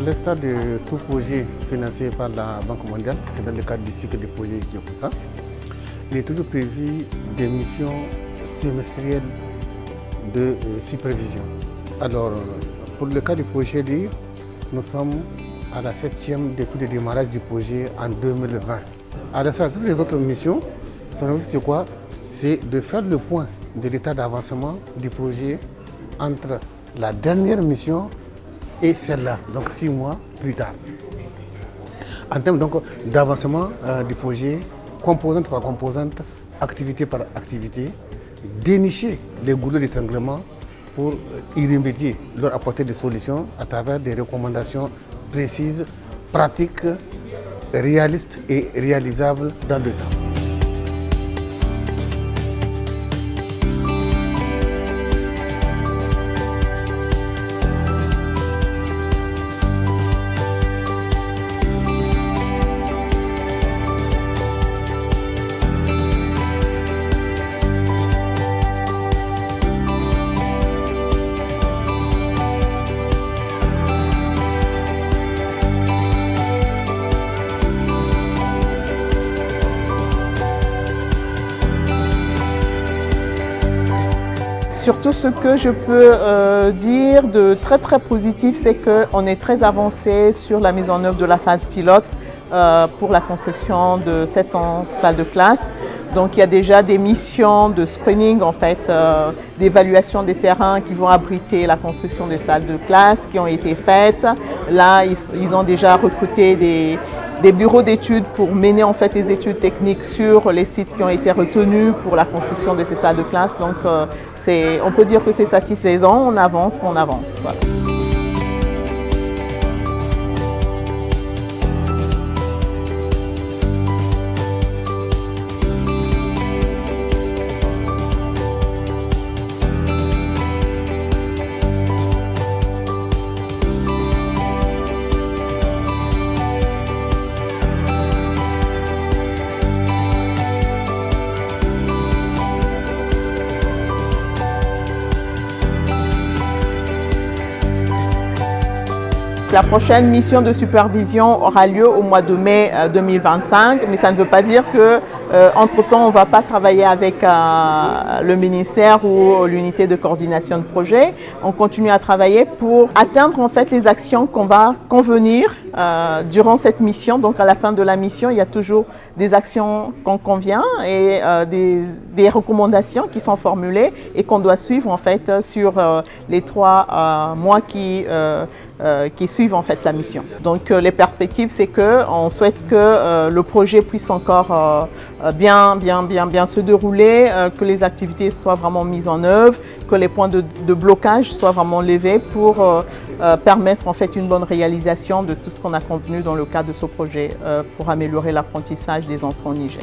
l'instar de tout projet financé par la Banque mondiale, c'est dans le cadre du cycle des projets qui est comme ça, il est toujours prévu des missions semestrielles de supervision. Alors, pour le cas du projet LIR, nous sommes à la 7e depuis le démarrage du projet en 2020. À l'instar de toutes les autres missions, c'est quoi? C'est de faire le point de l'état d'avancement du projet entre la dernière mission et celle-là, donc 6 mois plus tard. En termes d'avancement du projet, composante par composante, activité par activité, dénicher les goulots d'étranglement pour y remédier, leur apporter des solutions à travers des recommandations précises, pratiques, réalistes et réalisables dans le temps. Surtout ce que je peux dire de très positif, c'est qu'on est très avancé sur la mise en œuvre de la phase pilote pour la construction de 700 salles de classe. Donc il y a déjà des missions de screening, en fait, d'évaluation des terrains qui vont abriter la construction des salles de classe qui ont été faites. Là, ils ont déjà recruté des bureaux d'études pour mener en fait les études techniques sur les sites qui ont été retenus pour la construction de ces salles de classe. Donc on peut dire que c'est satisfaisant, on avance. Voilà. La prochaine mission de supervision aura lieu au mois de mai 2025, mais ça ne veut pas dire qu'entre-temps, on ne va pas travailler avec le ministère ou l'unité de coordination de projet. On continue à travailler pour atteindre en fait les actions qu'on va convenir durant cette mission. Donc à la fin de la mission, il y a toujours des actions qu'on convient et des recommandations qui sont formulées et qu'on doit suivre en fait sur les 3 mois qui suivent en fait la mission. Donc les perspectives, c'est qu'on souhaite que le projet puisse encore bien se dérouler, que les activités soient vraiment mises en œuvre, que les points de blocage soient vraiment levés pour permettre en fait une bonne réalisation de tout ce qu'on a convenu dans le cadre de ce projet pour améliorer l'apprentissage des enfants au Niger.